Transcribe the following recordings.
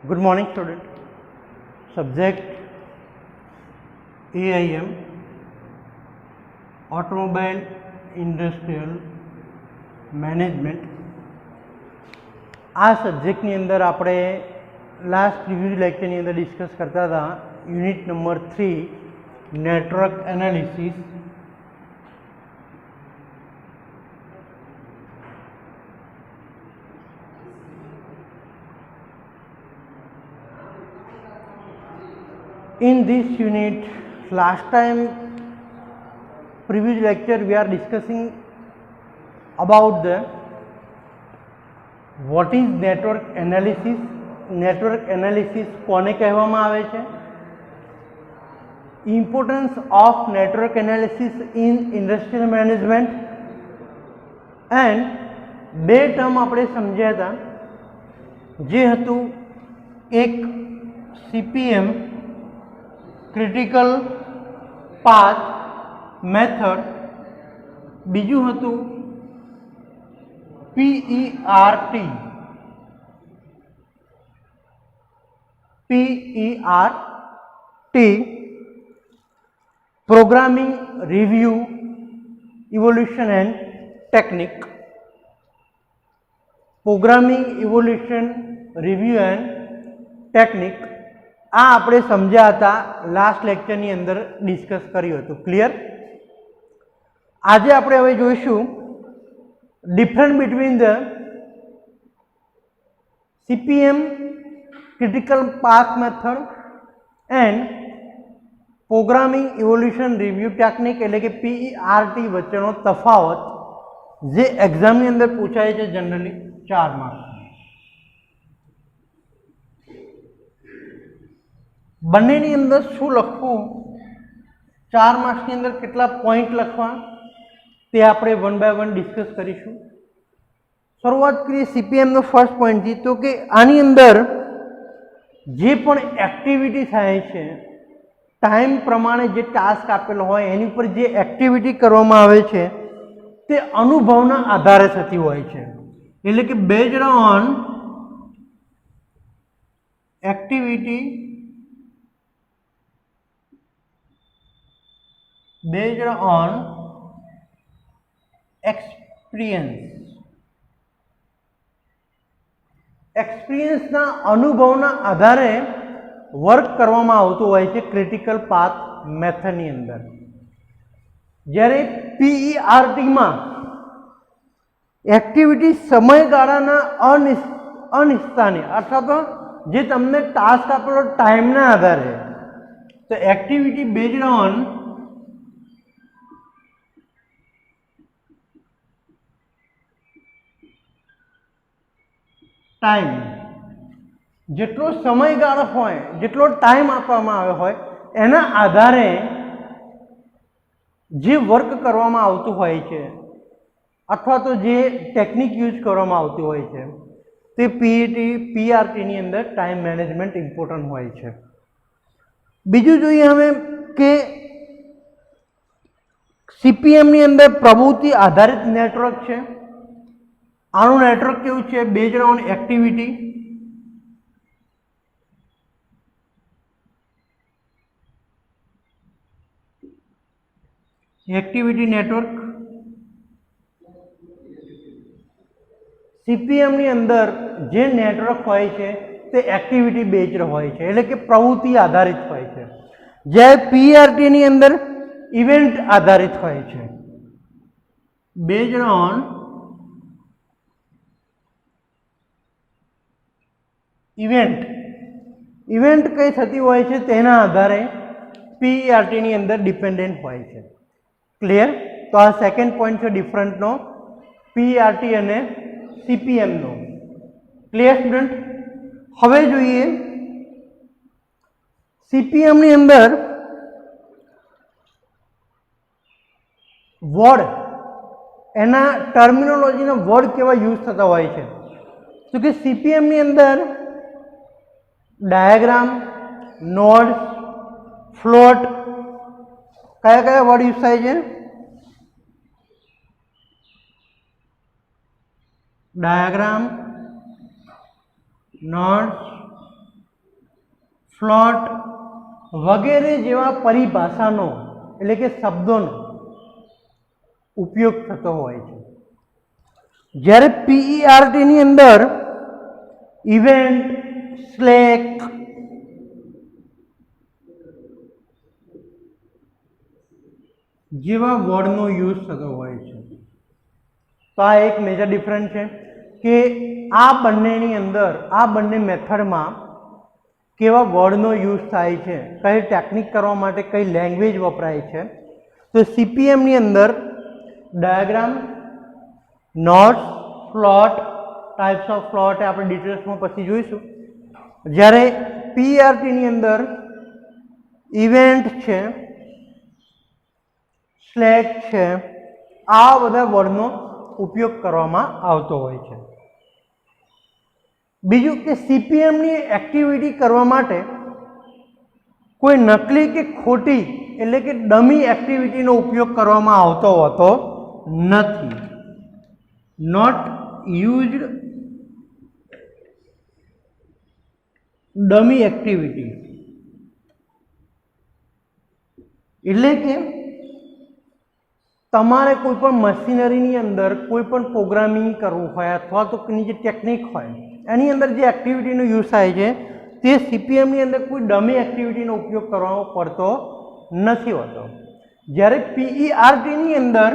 Good morning, student. Subject AIM, Automobile Industrial Management. આ સબ્જેક્ટની અંદર આપણે લાસ્ટ પ્રીવિયસ લેક્ચરની અંદર ડિસ્કસ કરતા હતા unit number 3 network analysis. In this unit, last time previous lecture we are discussing about the what is network analysis. Network analysis કોને કહેવામાં આવે છે, importance of network analysis in industrial management, and બે term આપણે સમજ્યા હતા જે હતું એક CPM ક્રિટિકલ પાથ મેથડ, બીજું હતું PERT programming review evolution and technique. Programming evolution review and technique આ આપણે સમજ્યા હતા લાસ્ટ લેક્ચરની અંદર ડિસ્કસ કર્યું હતું. ક્લિયર? આજે આપણે હવે જોઈશું difference between the CPM critical path method and programming evolution review technique એટલે કે PERT વચ્ચેનો તફાવત જે એક્ઝામની અંદર પૂછાય છે જનરલી 4 માર્ક્સ. બંનેની અંદર શું લખવું, 4 માર્ક્સની અંદર કેટલા પોઈન્ટ લખવા તે આપણે વન બાય વન ડિસ્કસ કરીશું. શરૂઆત કરીએ CPMનો ફર્સ્ટ પોઈન્ટથી. તો કે આની અંદર જે પણ એક્ટિવિટી થાય છે ટાઈમ પ્રમાણે જે ટાસ્ક આપેલો હોય એની ઉપર જે એક્ટિવિટી કરવામાં આવે છે તે અનુભવના આધારે થતી હોય છે. એટલે કે based on activity based on એક્સપિરિયન્સના અનુભવના આધારે વર્ક કરવામાં આવતું હોય છે ક્રિટિકલ પાથ મેથડની અંદર. જ્યારે PERTમાં એક્ટિવિટી સમયગાળાના અનિશ્ચિતતાને અથવા તો જે તમને ટાસ્ક આપેલો ટાઈમના આધારે, તો એક્ટિવિટી બેઝડ ઓન ટાઈમ, જેટલો સમયગાળો હોય, જેટલો ટાઈમ આપવામાં આવ્યો હોય એના આધારે જે વર્ક કરવામાં આવતું હોય છે અથવા તો જે ટેકનિક યુઝ કરવામાં આવતી હોય છે તે PERTની અંદર ટાઈમ મેનેજમેન્ટ ઇમ્પોર્ટન્ટ હોય છે. બીજું જોઈએ હવે કે CPMની અંદર પ્રવૃત્તિ આધારિત નેટવર્ક છે. આનું નેટવર્ક કેવું છે? Based on activity. Activity network. CPMની અંદર જે નેટવર્ક હોય છે તે એક્ટિવિટી બેઝડ હોય છે એટલે કે પ્રવૃત્તિ આધારિત હોય છે. જ્યારે PERTની અંદર ઇવેન્ટ આધારિત હોય છે. બેઝડ ઓન ઇવેન્ટ કઈ થતી હોય છે તેના આધારે PERTની અંદર ડિપેન્ડન્ટ હોય છે. ક્લિયર? તો આ સેકન્ડ પોઈન્ટ છે ડિફરન્ટનો PERT અને CPMનો. Clear student? હવે જોઈએ CPMની અંદર વર્ડ, એના ટર્મિનોલોજીના વર્ડ કેવા યુઝ થતા હોય છે. તો કે CPMની અંદર ડાયાગ્રામ, નોડ, ફ્લોટ કયા કયા વર્ડ યુઝ થાય છે? ડાયાગ્રામ, નોડ્સ, ફ્લોટ વગેરે જેવા પરિભાષાનો એટલે કે શબ્દોનો ઉપયોગ થતો હોય છે. જ્યારે પીઈઆરટીની અંદર ઇવેન્ટ, સ્લેક, જેવા વર્ડનો યુઝ થતો હોય છે. તો આ એક મેજર ડિફરન્સ છે કે આ બંનેની અંદર, આ બંને મેથડમાં કેવા વર્ડનો યુઝ થાય છે, કઈ ટેકનિક કરવા માટે કઈ લેંગ્વેજ વપરાય છે. તો સીપીએમની અંદર diagram, notes, float, types of float એ આપણે ડિટેલ્સમાં પછી જોઈશું. જ્યારે પીઆરટીની અંદર ઇવેન્ટ છે, સ્લેક છે, આ બધા વર્ડનો ઉપયોગ કરવામાં આવતો હોય છે. બીજું કે સીપીએમની એક્ટિવિટી કરવા માટે કોઈ નકલી કે ખોટી એટલે કે ડમી એક્ટિવિટીનો ઉપયોગ કરવામાં આવતો હોતો નથી. નોટ યુઝડ ડમી એક્ટિવિટી એટલે કે તમારે કોઈ પણ મશીનરીની અંદર કોઈ પણ પ્રોગ્રામિંગ કરવું હોય અથવા તો એની જે ટેકનિક હોય એની અંદર જે એક્ટિવિટીનો યુઝ થાય છે તે સીપીએમની અંદર કોઈ ડમી એક્ટિવિટીનો ઉપયોગ કરવામાં પડતો નથી હોતો. જ્યારે પીઈઆરટીની અંદર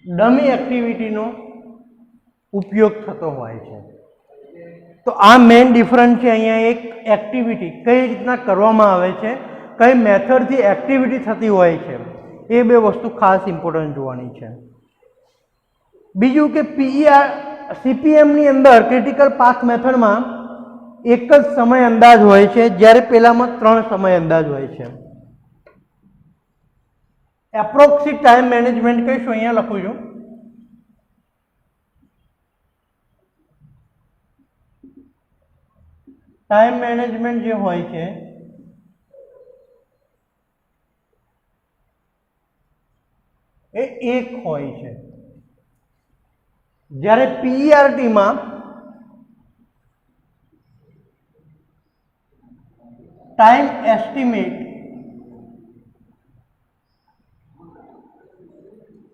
ડમી એક્ટિવિટીનો ઉપયોગ થતો હોય છે. તો આ મેઇન ડિફરન્સ છે. અહીંયા એક એક્ટિવિટી કઈ રીતના કરવામાં આવે છે, કઈ મેથડથી એક્ટિવિટી થતી હોય છે, એ બે વસ્તુ ખાસ ઇમ્પોર્ટન્ટ જોવાની છે. બીજું કે સીપીએમની અંદર ક્રિટિકલ પાથ મેથડમાં એક જ સમય અંદાજ હોય છે, જ્યારે પેલામાં 3 સમય અંદાજ હોય છે. એપ્રોક્સી ટાઈમ મેનેજમેન્ટ કહીશું, અહીંયા લખું છું. ટાઈમ મેનેજમેન્ટ જે હોય છે એ 1 હોય છે. જ્યારે પીઈઆરટીમાં ટાઈમ એસ્ટિમેટ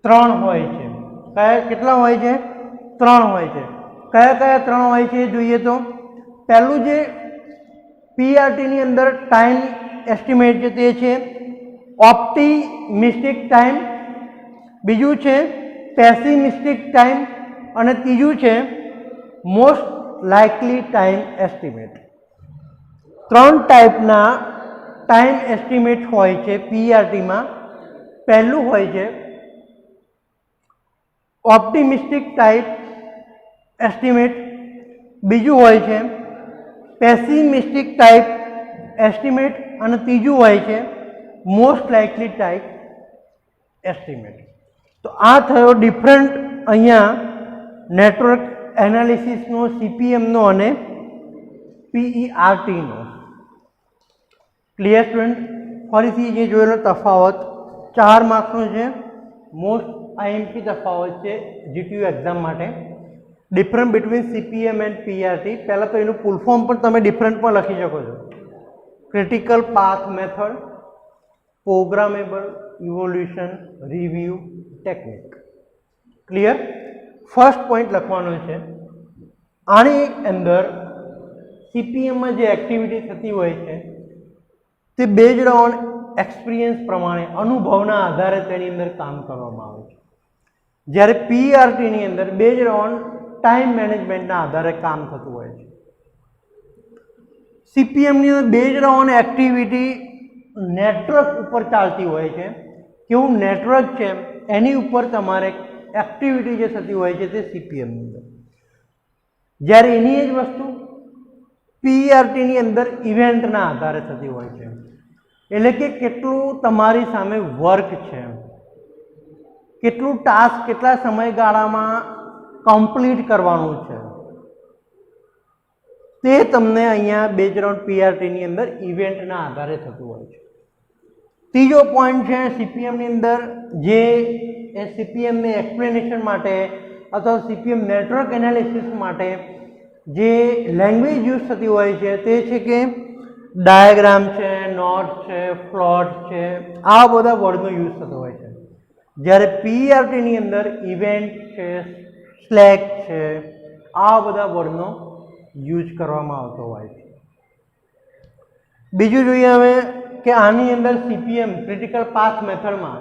3 હોય છે. કેટલા હોય છે? 3 હોય છે. કયા કયા 3 હોય છે જોઈએ તો પહેલું જે પીઆરટીની અંદર ટાઈમ એસ્ટિમેટ છે તે છે ઓપ્ટિમિસ્ટિક ટાઈમ, બીજું છે પેસિમિસ્ટિક ટાઈમ અને ત્રીજું છે મોસ્ટ લાઇકલી ટાઈમ એસ્ટિમેટ. 3 ટાઈપના ટાઈમ એસ્ટિમેટ હોય છે પીઆરટીમાં. પહેલું હોય છે ઓપ્ટિમિસ્ટિક ટાઈપ એસ્ટિમેટ, બીજું હોય છે પેસિમિસ્ટિક ટાઈપ એસ્ટિમેટ અને ત્રીજું હોય છે મોસ્ટ લાઇકલી ટાઈપ એસ્ટિમેટ. તો આ થયો ડિફરન્ટ અહીંયા નેટવર્ક એનાલિસિસનો, સીપીએમનો અને પીઈઆરટીનો. Clear student? ફરીથી જે જોયેલો તફાવત 4 માર્ક્સનો છે, મોસ્ટ આઈએમપી તફાવત છે જીટીયુ એક્ઝામ માટે. Different between CPM and PRT. પહેલાં તો એનું ફૂલ ફોર્મ પણ તમે ડિફરન્ટ પણ લખી શકો છો. Critical path method, programmable evolution review technique. Clear? First point લખવાનો છે. આની અંદર સીપીએમમાં જે એક્ટિવિટી થતી હોય છે તે બેઝડ ઓન એક્સપિરિયન્સ પ્રમાણે, અનુભવના આધારે તેની અંદર કામ કરવામાં આવે છે. જ્યારે પીઆરટીની અંદર બેઝડ ઓન ટાઈમ મેનેજમેન્ટના આધારે કામ થતું હોય છે. સીપીએમની અંદર બેઝડ ઓન એક્ટિવિટી નેટવર્ક ઉપર ચાલતી હોય છે. કેવું નેટવર્ક છે એની ઉપર તમારે એક્ટિવિટી જે થતી હોય છે તે સીપીએમની અંદર. જ્યારે એની જ વસ્તુ પીઆરટીની અંદર ઇવેન્ટના આધારે થતી હોય છે. એટલે કે કેટલું તમારી સામે વર્ક છે, કેટલું ટાસ્ક કેટલા સમયગાળામાં કમ્પ્લીટ કરવાનું છે, તે તમને અહીંયા બેઝડ ઓન પીઆરટીની અંદર ઇવેન્ટના આધારે થતું હોય છે. ત્રીજો પોઈન્ટ છે સીપીએમની અંદર જે એ સીપીએમને એક્સપ્લેનેશન માટે અથવા સીપીએમ નેટવર્ક એનાલિસિસ માટે જે લેંગ્વેજ યુઝ થતી હોય છે તે છે કે ડાયાગ્રામ છે, નોટ્સ છે, પ્લોટ છે, આ બધા વર્ડનો યુઝ થતો હોય છે. જ્યારે પીઈઆરટીની અંદર ઇવેન્ટ છે, સ્લેક છે, આ બધા વર્ડનો યુઝ કરવામાં આવતો હોય છે. બીજું જોઈએ હવે કે આની અંદર સીપીએમ ક્રિટિકલ પાથ મેથડમાં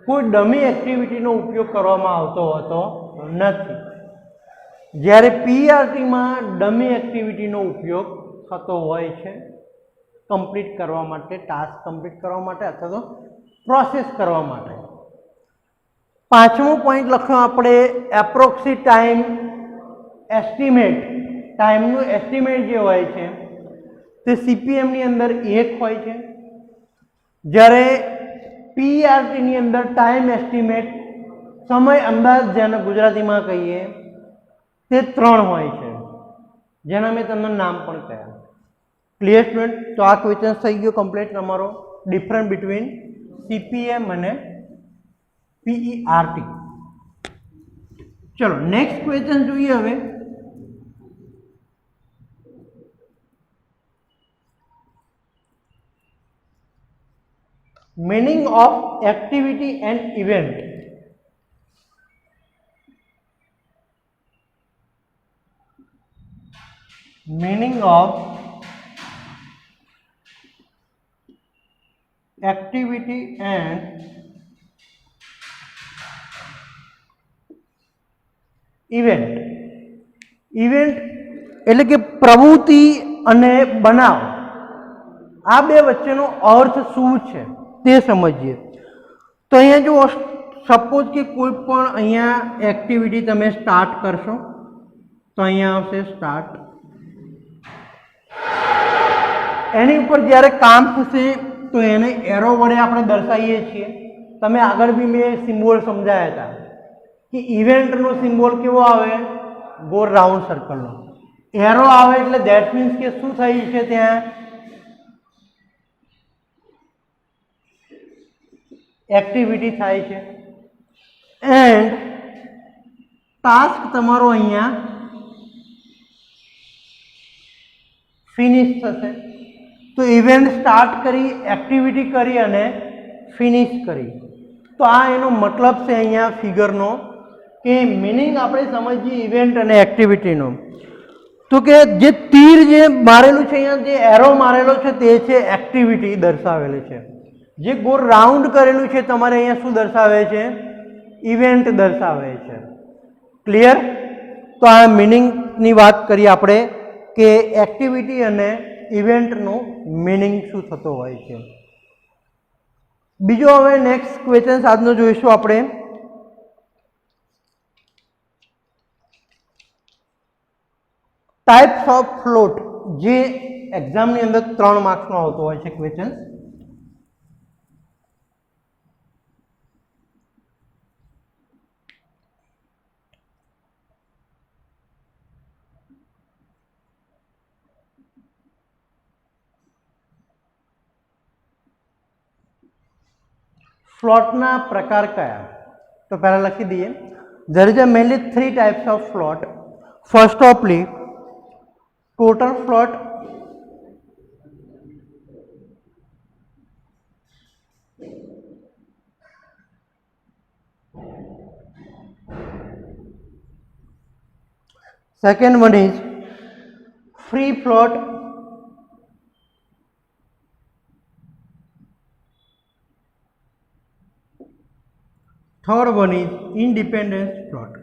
કોઈ ડમી એક્ટિવિટીનો ઉપયોગ કરવામાં આવતો હોતો નથી. જ્યારે પીઈઆરટીમાં ડમી એક્ટિવિટીનો ઉપયોગ થતો હોય છે કમ્પ્લીટ કરવા માટે, ટાસ્ક કમ્પ્લીટ કરવા માટે અથવા તો પ્રોસેસ કરવા માટે. પાંચમો પોઈન્ટ લખ્યો આપણે એપ્રોક્સી ટાઈમ એસ્ટિમેટ. ટાઈમનું એસ્ટિમેટ જે હોય છે તે સીપીએમની અંદર 1 હોય છે, જ્યારે પીઈઆરટીની અંદર ટાઈમ એસ્ટિમેટ સમય અંદાજ જેને ગુજરાતીમાં કહીએ તે 3 હોય છે, જેના મેં તમને નામ પણ કહ્યા. Clear student? તો આ ક્વેશ્ચન થઈ ગયો કમ્પ્લીટ તમારો ડિફરન્ટ બિટવીન સીપીએમ અને પીઈઆરટી. ચલો નેક્સ્ટ ક્વેશ્ચન જોઈએ હવે. Meaning of activity and event. Meaning of activity and event. Event એટલે કે પ્રવૃત્તિ અને બનાવ, આ બે વચ્ચેનો અર્થ શું છે તે સમજીએ. તો અહીંયા જો સપોઝ કે કોઈ પણ અહીંયા એક્ટિવિટી તમે સ્ટાર્ટ કરશો તો અહીંયા આવશે સ્ટાર્ટ. એની ઉપર જ્યારે કામ થશે તો એને એરો વડે આપણે દર્શાવીએ છીએ. તમે આગળ બી મેં સિમ્બોલ સમજાયા હતા કે ઇવેન્ટનો સિમ્બોલ કેવો આવે? ગોળ રાઉન્ડ સર્કલનો. એરો આવે એટલે ધેટ મીન્સ કે શું થઈ છે ત્યાં એક્ટિવિટી થાય છે. એન્ડ ટાસ્ક તમારો અહીંયા ફિનિશ થશે. તો ઇવેન્ટ સ્ટાર્ટ કરી, એક્ટિવિટી કરી અને ફિનિશ કરી. તો આ એનો મતલબ છે અહીંયા ફિગરનો કે મિનિંગ આપણે સમજીએ ઇવેન્ટ અને એક્ટિવિટીનો. તો કે જે તીર જે મારેલું છે અહીંયા, જે એરો મારેલો છે તે છે એક્ટિવિટી દર્શાવેલી છે. જે ગોળ રાઉન્ડ કરેલું છે તમારે અહીંયા શું દર્શાવે છે? ઇવેન્ટ દર્શાવે છે. ક્લિયર? તો આ મિનિંગની વાત કરીએ આપણે કે એક્ટિવિટી અને ઇવેન્ટનો મિનિંગ શું થતો હોય છે. બીજો હવે નેક્સ્ટ ક્વેશ્ચન આજનો જોઈશું આપણે. ટાઈપ્સ ઓફ ફ્લોટ, જે એક્ઝામની અંદર 3 માર્ક્સનો આવતો હોય છે ક્વેશ્ચન. फ्लोटना प्रकार क्या? तो पहला लखी दिए. There is mainly 3 types of float. First of all total float, second one is free float, third one is independence float.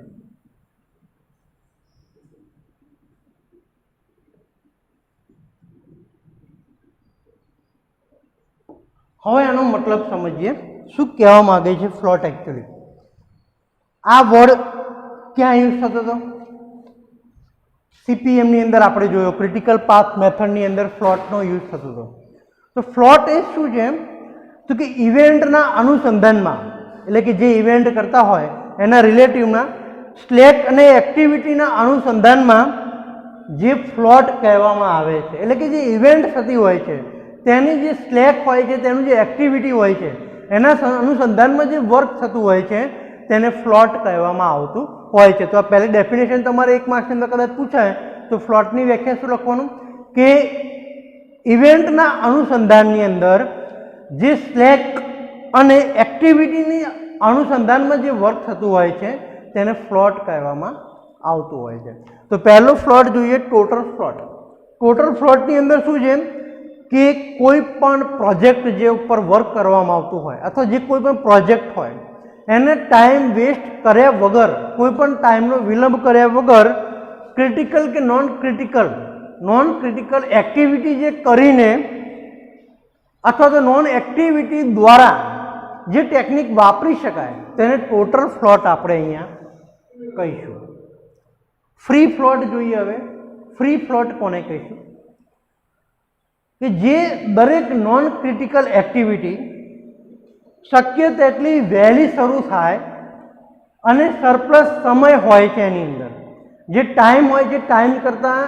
હવે આનો મતલબ સમજીએ શું કહેવા માંગે છે ફ્લોટ. एक्चुअली આ વર્ડ ક્યાં યુઝ થતો હતો? સીપીએમ ની અંદર આપણે જોયો ક્રિટિકલ પાથ મેથડ ની અંદર ફ્લોટનો યુઝ થતો હતો. તો ફ્લોટ એ શું છે? તો કે ઇવેન્ટના અનુસંધાનમાં, એટલે કે જે ઇવેન્ટ કરતા હોય એના રિલેટિવના સ્લેક અને એક્ટિવિટીના અનુસંધાનમાં જે ફ્લોટ કહેવામાં આવે છે. એટલે કે જે ઇવેન્ટ થતી હોય છે તેની જે સ્લેક હોય છે, તેનું જે એક્ટિવિટી હોય છે એના અનુસંધાનમાં જે વર્ક થતું હોય છે તેને ફ્લોટ કહેવામાં આવતું હોય છે. તો આ પહેલી ડેફિનેશન તમારે 1 માર્ક્સની અંદર કદાચ પૂછાય તો ફ્લોટની વ્યાખ્યા શું લખવાનું કે ઇવેન્ટના અનુસંધાનની અંદર જે સ્લેક અને એક્ટિવિટીની અનુસંધાનમાં જે વર્ક થતું હોય છે તેને ફ્લોટ કહેવામાં આવતું હોય છે. તો પહેલો ફ્લોટ જોઈએ ટોટલ ફ્લોટ. ટોટલ ફ્લોટની અંદર શું છે કે કોઈ પણ પ્રોજેક્ટ જે ઉપર વર્ક કરવામાં આવતું હોય અથવા જે કોઈ પણ પ્રોજેક્ટ હોય એને ટાઈમ વેસ્ટ કર્યા વગર, કોઈ પણ ટાઈમનો વિલંબ કર્યા વગર ક્રિટિકલ કે નોન ક્રિટિકલ એક્ટિવિટી જે કરીને અથવા તો નોન એક્ટિવિટી દ્વારા જે ટેકનિક વાપરી શકાય તેને ટોટલ ફ્લોટ આપણે અહીંયા કહીશું. ફ્રી ફ્લોટ જોઈએ. હવે ફ્રી ફ્લોટ કોને કહીશું કે જે દરેક નોન ક્રિટિકલ એક્ટિવિટી શક્ય તેટલી વહેલી શરૂ થાય અને સરપ્લસ સમય હોય છે એની અંદર જે ટાઈમ હોય છે ટાઈમ કરતાં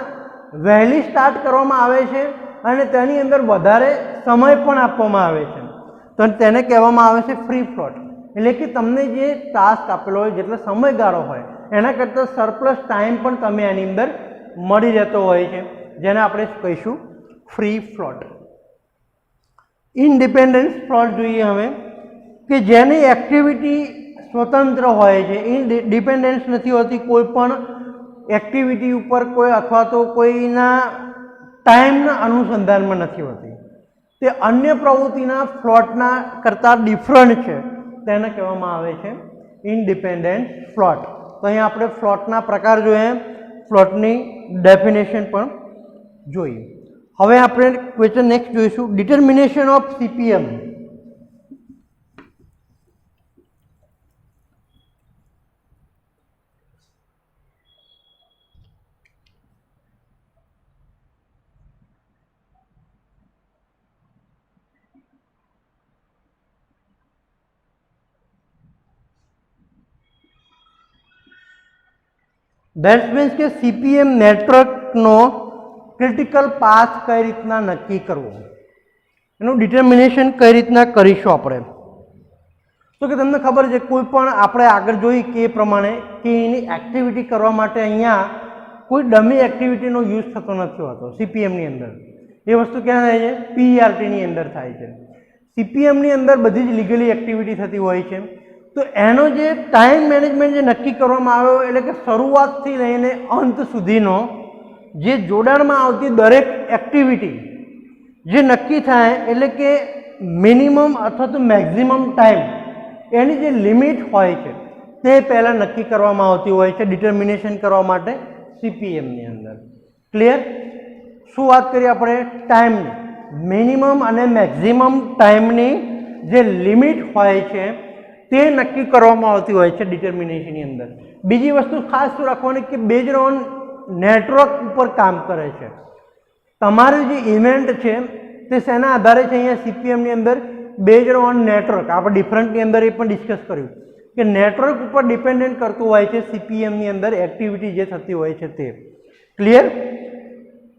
વહેલી સ્ટાર્ટ કરવામાં આવે છે અને તેની અંદર વધારે સમય પણ આપવામાં આવે છે. તો તેને કહેવામાં આવે છે ફ્રી ફ્લોટ. એટલે કે તમને જે ટાસ્ક આપેલો હોય જેટલો સમયગાળો હોય એના કરતાં સરપ્લસ ટાઈમ પણ તમે એની અંદર મળી રહેતો હોય છે, જેને આપણે કહીશું ફ્રી ફ્લોટ. ઇનડિપેન્ડન્સ ફ્લોટ જોઈએ હવે કે જેની એક્ટિવિટી સ્વતંત્ર હોય છે, ઇનડિપેન્ડન્સ નથી હોતી કોઈ પણ એક્ટિવિટી ઉપર કોઈ અથવા તો કોઈના ટાઈમના અનુસંધાનમાં નથી હોતી, તે અન્ય પ્રવૃત્તિના ફ્લોટના કરતાં ડિફરન્ટ છે, તેને કહેવામાં આવે છે ઇનડિપેન્ડન્ટ ફ્લોટ. તો અહીંયા આપણે ફ્લોટના પ્રકાર જોઈએ, ફ્લોટની ડેફિનેશન પણ જોઈએ. હવે આપણે ક્વેશ્ચન નેક્સ્ટ જોઈશું determination of CPM. That means કે CPM નેટવર્કનો ક્રિટિકલ પાથ કઈ રીતના નક્કી કરવો, એનું ડિટર્મિનેશન કઈ રીતના કરીશું આપણે. તો કે તમને ખબર છે કોઈ પણ આપણે આગળ જોઈ કે એ પ્રમાણે કે એની એક્ટિવિટી કરવા માટે અહીંયા કોઈ ડમી એક્ટિવિટીનો યુઝ થતો નથી હોતો CPMની અંદર. એ વસ્તુ ક્યાં થાય છે? PERTની અંદર થાય છે. CPMની અંદર બધી જ લીગલી એક્ટિવિટી થતી હોય છે. તો એનો જે ટાઈમ મેનેજમેન્ટ જે નક્કી કરવામાં આવ્યો એટલે કે શરૂઆતથી લઈને અંત સુધીનો જે જોડાણમાં આવતી દરેક એક્ટિવિટી જે નક્કી થાય એટલે કે મિનિમમ અથવા તો મેક્ઝિમમ ટાઈમ એની જે લિમિટ હોય છે તે પહેલાં નક્કી કરવામાં આવતી હોય છે ડિટર્મિનેશન કરવા માટે CPMની અંદર. ક્લિયર? શું વાત કરીએ આપણે? ટાઈમની મિનિમમ અને મેક્ઝિમમ ટાઈમની જે લિમિટ હોય છે તે નક્કી કરવામાં આવતી હોય છે ડિટર્મિનેશનની અંદર. બીજી વસ્તુ ખાસ શું રાખવાની કે બેઝડ ઓન નેટવર્ક ઉપર કામ કરે છે. તમારું જે ઇવેન્ટ છે તે શેના આધારે છે? અહીંયા CPMની અંદર બેઝડ ઓન નેટવર્ક. આપણે ડિફરન્ટની અંદર એ પણ ડિસ્કસ કર્યું કે નેટવર્ક ઉપર ડિપેન્ડન્ટ કરતું હોય છે CPMની અંદર એક્ટિવિટી જે થતી હોય છે તે. ક્લિયર?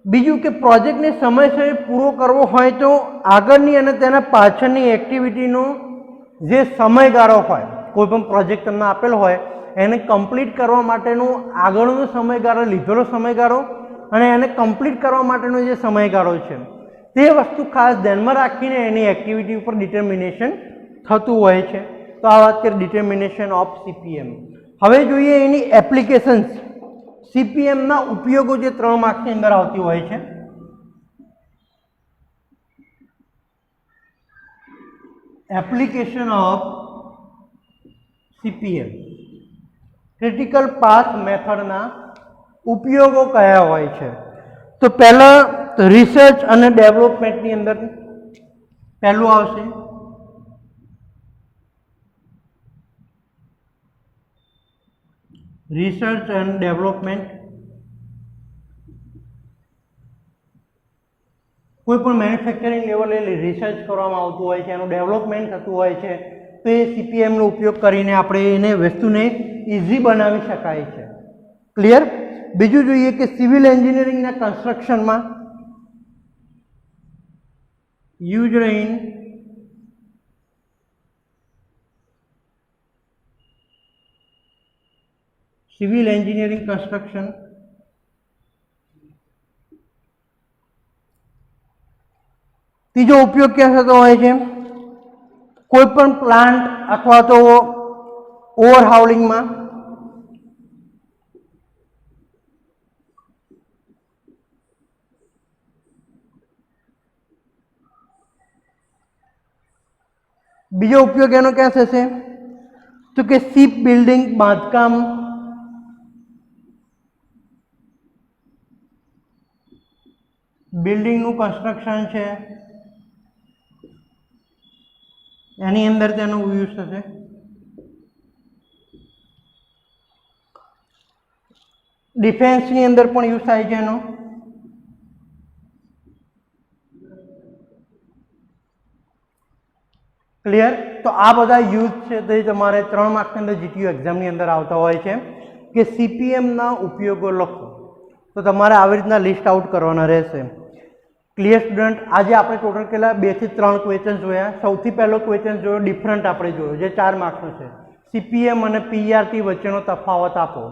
બીજું કે પ્રોજેક્ટને સમયસર પૂરો કરવો હોય તો આગળની અને તેના પાછળની એક્ટિવિટીનો જે સમયગાળો હોય, કોઈ પણ પ્રોજેક્ટ તમને આપેલો હોય એને કમ્પ્લીટ કરવા માટેનો આગળનો સમયગાળો, લીધેલો સમયગાળો અને એને કમ્પ્લીટ કરવા માટેનો જે સમયગાળો છે તે વસ્તુ ખાસ ધ્યાનમાં રાખીને એની એક્ટિવિટી ઉપર ડિટર્મિનેશન થતું હોય છે. તો આ વાત કરીએ ડિટર્મિનેશન ઓફ CPM. હવે જોઈએ એની એપ્લિકેશન્સ. CPMના ઉપયોગો જે 3 માર્ક્સની અંદર આવતી હોય છે. Application of CPM critical path મેથડના ઉપયોગો કયા હોય છે? તો પહેલા રિસર્ચ અને ડેવલપમેન્ટની અંદર પહેલું આવશે રિસર્ચ એન્ડ ડેવલપમેન્ટ. કોઈ પણ મેન્યુફેક્ચરિંગ લેવલે રિસર્ચ કરવામાં આવતું હોય છે, એનું ડેવલપમેન્ટ થતું હોય છે, તો એ CPMનો ઉપયોગ કરીને આપણે એને વસ્તુને ઇઝી બનાવી શકાય છે. ક્લિયર? બીજું જોઈએ કે સિવિલ એન્જિનિયરિંગના કન્સ્ટ્રક્શનમાં used in civil engineering construction, ત્રીજો ઉપયોગ ક્યાં થતો હોય છે? કોઈ પણ પ્લાન્ટ અથવા તો ઓવરહાઉલિંગમાં, બીજો ઉપયોગ એનો ક્યાં થશે? તો કે શિપ બિલ્ડિંગ, બાંધકામ, બિલ્ડિંગનું કન્સ્ટ્રક્શન છે એની અંદર તેનો યુઝ થશે. ડિફેન્સની અંદર પણ યુઝ થાય છે એનો. ક્લિયર? તો આ બધા યુઝ છે તે તમારે 3 માર્ક્સની અંદર જીટીયુ એક્ઝામની અંદર આવતા હોય છે કે સીપીએમના ઉપયોગો લખો. તો તમારે આવી રીતના લિસ્ટ આઉટ કરવાના રહેશે. Clear student? આજે આપણે ટોટલ કેટલા 2 થી 3 ક્વેશ્ચન જોયા. સૌથી પહેલો ક્વેશ્ચન જોયો ડિફરન્ટ આપણે જોયો જે 4 માર્ક્સનો છે. સીપીએમ અને પીઆરટી વચ્ચેનો તફાવત આપો.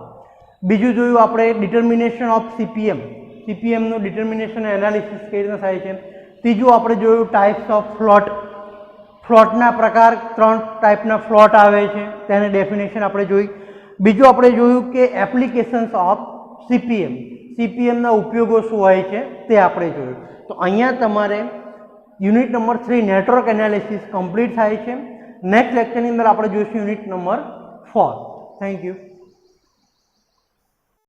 બીજું જોયું આપણે ડિટર્મિનેશન ઓફ સીપીએમ, સીપીએમનું ડિટર્મિનેશન એનાલિસિસ કઈ રીતે થાય છે. ત્રીજું આપણે જોયું ટાઈપ્સ ઓફ ફ્લોટ, ફ્લોટના પ્રકાર, 3 ટાઈપના ફ્લોટ આવે છે તેની ડેફિનેશન આપણે જોઈ. બીજું આપણે જોયું કે એપ્લિકેશન્સ ઓફ સીપીએમ, સીપીએમના ઉપયોગો શું હોય છે તે આપણે જોયું. તો અહીંયા તમારે unit number 3 network analysis complete થાય છે. નેક્સ્ટ લેક્ચરની અંદર આપણે જોઈશું યુનિટ નંબર 4. Thank you.